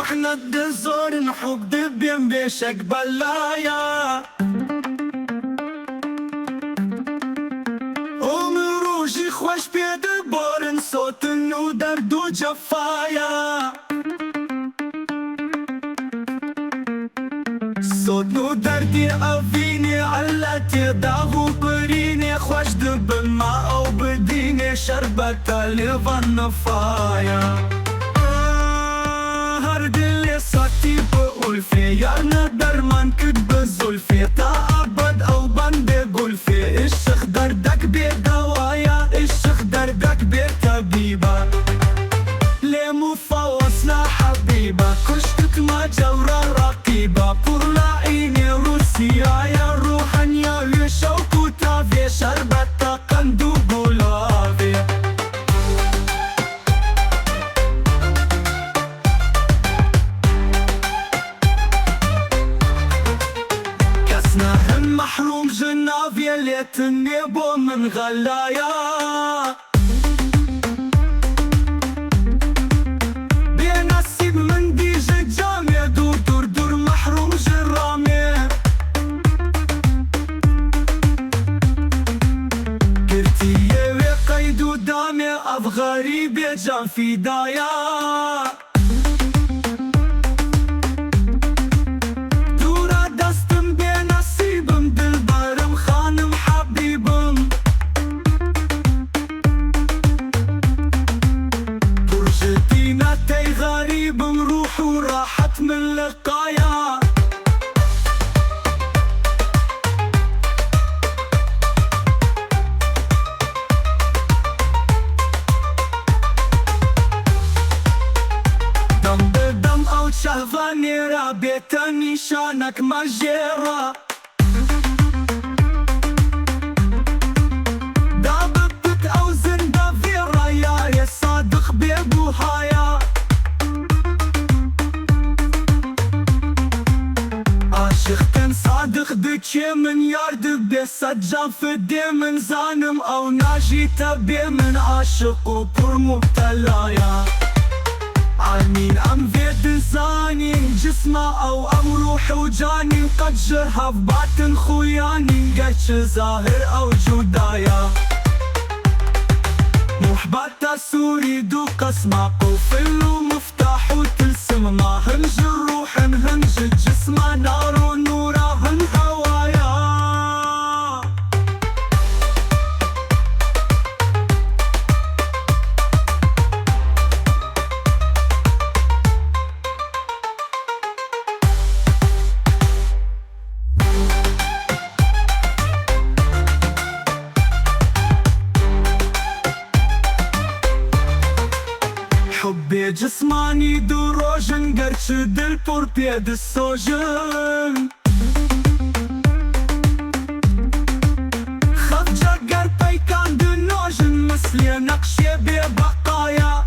روحنا الدزور نحب دبين بيشك بلايا ومن روجي خوش بيد بورن صوت ودرد وجفايا صوت ودردي أفيني علتي داغو بريني خوش دب ما أو بديني شربت لفن نفايا هرد اللي صوتي بقول فيا ندر من كتب زلفي تأبد أو بند قول في الشيخ دردك بدوايا الشيخ دردك بطبيبة ليه مفوصنا حبيبة كشتك ما جورة رقيبة بورلا عيني روسيا يا روحن يا يشوك وتافي شربت قندو قلافي كسنا هم محروم جنافي ليت النبو من غلايا غريب يجان في دايا دورا دستم بنصيبم دلبرم خانم حبيبم برجتينا تي غريبم روح وراحت من لقايا شهفاني رابطني شانك مجيرة دابتك أو زندا في رايا يا صادق ببوهايا عاشق كان صادق دكي من يارد بسجان في دي من زانم أو ناجي تبي من عاشق وبور مبتلايا عالمين أم فيد زاني جسمه أو أم روح وجاني قد جرها في باطن خوياني قدش ظاهر أو جودايا محبطة سوري دو قسمة قفل ومفتاح وتلسم ما هنج الروح هنج الجسم نار ونورا هن هوايا حبي جسماني دروجن قرش دل بور بيد السوجن خف جقر بيكان دنوجن مثلي نقشي ببقايا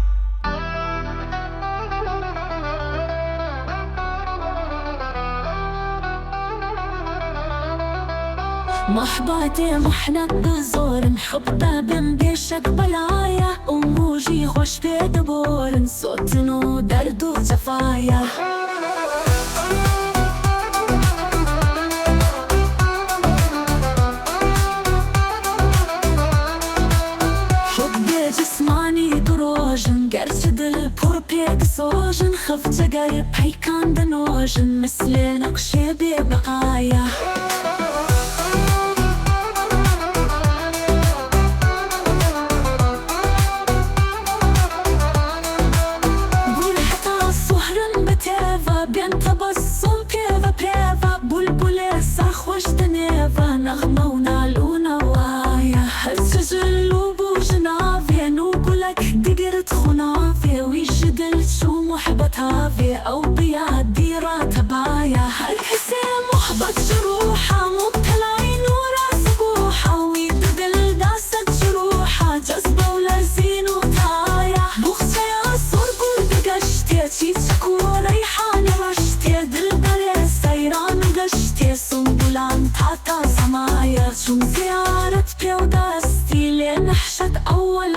محباتي محلى الدزور نحب بين بيشك بلايا وموجي خوش بيدبور صوت ودرد وجفايا حبي جسماني دروجن قرش دل بور بيد سوجن خف جقر بيكان دنوجن مثل نقشي ببقايا نغمة ونالو نوايا هالسجل وبوجنافي نوقلك دقرت خنافي ويجدل شو محبتها في أو بيا ديرة تبايا هالحسين محبط جروحها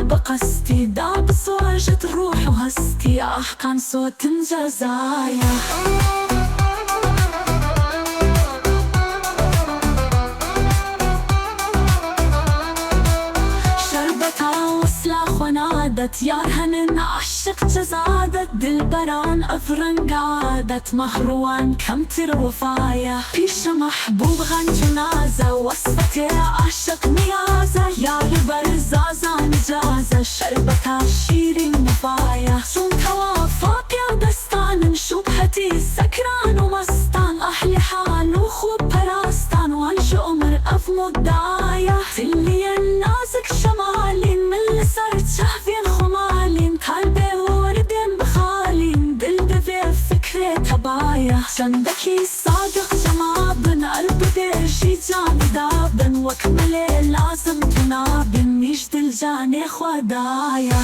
بقستي داب صوجة روح وهستي كان صوت جزايا ونادت يا هنن عشق جزادت دلبران أفرن قادت مهروان كم تروفايا بيش محبوب غن جنازة وصفتي عشق نيازة يا لبرزازة نجازة شربتها شيرين مفايا سون توافق يا دستان شبهتي سكران ومستان أحلي حال وخوب براستان وانش عمر أف مدايا تلي النازك شمالين من لسرت شهفين خمالين قلبي وردين بخالين دل بفي فكري تبايا شندكي صادق جمابن قلب ديشي جاني دابن وكملي لازم تنابن ميش دل جاني خدايا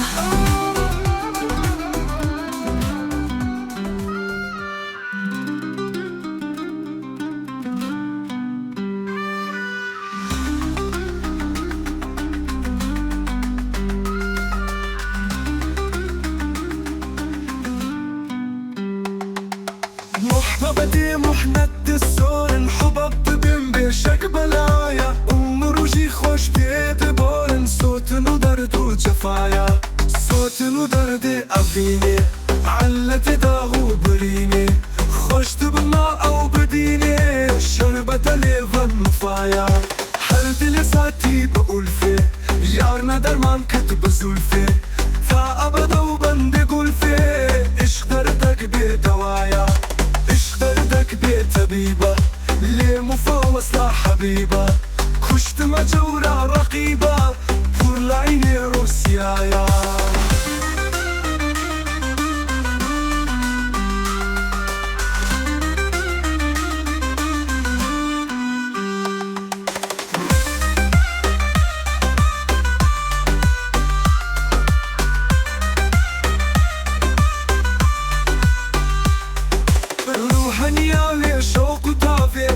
محببتي محنة السور الحبب ببين بشك بلايا روجي خوش بيت بولن صوت درد وجفايا صوت درد أفيني علت داغو بريني خوش تبما أو بديني شربت ليفن مفايا حرد لساتي بقول في يارنا درمان كتب زلفي تا أبدا وبند قول في إشق دردك بدوايا طبيبة ليه مفوز لا حبيبة كشت مجورة رقيبة فور لعيني روسيايا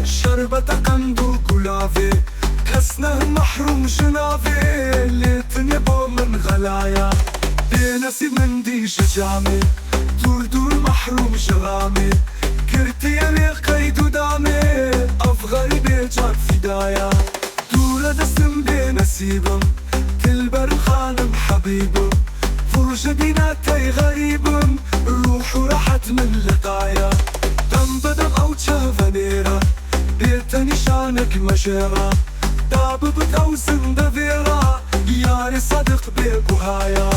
شربت قندو كلافي كسنه محروم جنافي ليتني بو من غلايا بنسيب من دي شجامي دور محروم شغامي كرتي يلي قيد دامي أفغري بيجار فدايا دور دسم بنسيبم تلبر خانم حبيبم فرج بيناتي غريبم روح راحت من لقايا دم بدم أو تشافنيرا بيرتني شانك مشيرا داب بتوزن دفيرا ياري صدق بيك وهايا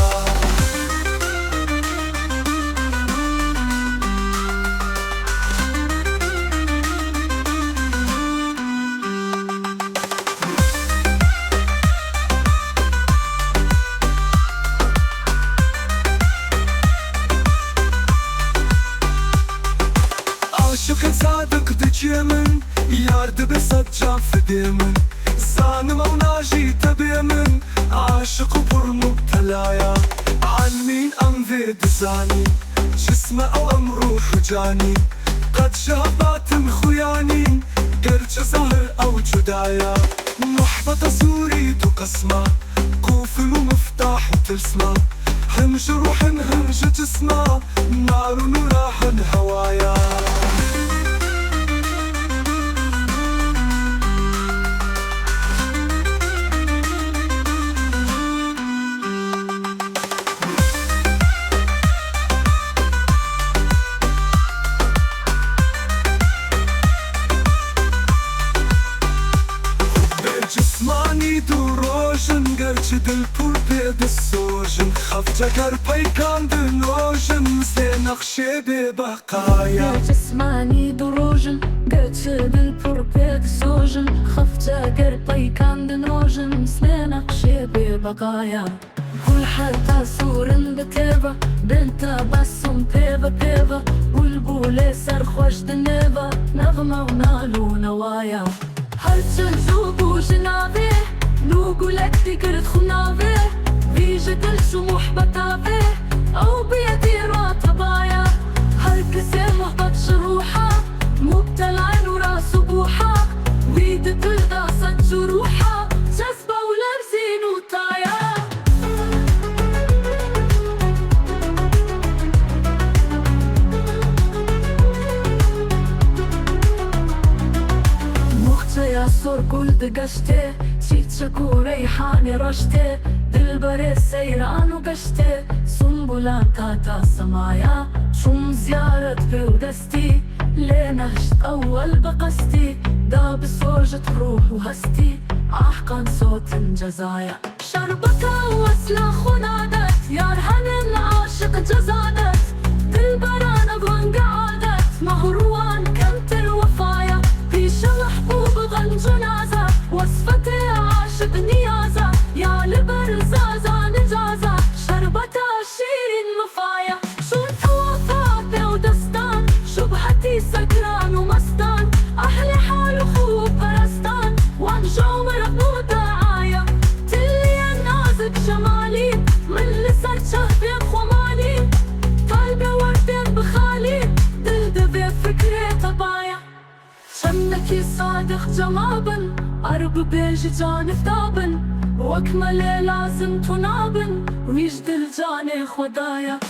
عاشق صادق دجيمن يارد بسجع فديمن زانم او ناجي تبيمن عاشق برمو تلايا عن مين ام فيد زاني جسمه او ام روح جاني قد شابات خياني قرج زهر او جدايا محبط سوري قسمه قوفل ومفتاح وتلسمه همج روح همج جسمه نار وراح هوايا جسماني دروجن قرش دل بور بيد السوجن خف جكر بيكان دنوجن مثل نقشي ببقايا جسماني دروجن قرش دل بور بيد السوجن خف جكر بيكان دنوجن مثل نقشي ببقايا كل حتى صور بكيفا بنت بسم بيفا والبولي سرخوش دنيفا نغمة ونالو نوايا هرچن زوبو جنابي نوغو لك تقرد خنابي بيجي دلشو محبطابي أو بيدي راتبايا هالكسي محبط جروحة مبتلعين وراسو بوحة ويد تلداسة جروحة جذبة ولابزين وطايا شور قول دقشتي تشيتشك وريحاني رشتي دلبري سيران وقشتي سنبلان تاتا سمايا شم زيارة بودستي لنهشت أول بقستي داب سوجة روح وهستي أحقن صوت جزايا شربتها وسلاخ ونادت يارهن العاشق جزادت دلبران أبغن قعدت مهروان كنت الوفايا في شلح وبغن جنازة وصفتي عاشق نيازة يا لبرزازة نجازة شربتها شيرين مفايا شنت وفاة ودستان شبهتي سكران ومستان أحلى حال وخوب برستان وانجو مرقو دعايا تلي النازك جمالي من لسر شهبي بخمالي طالبة وردين بخالي دلدبي فكري طبايا شمنكي صادق جمابن أرب بيجي جانف دابن وأكمل لازم تنابن ويجدل جاني خدايا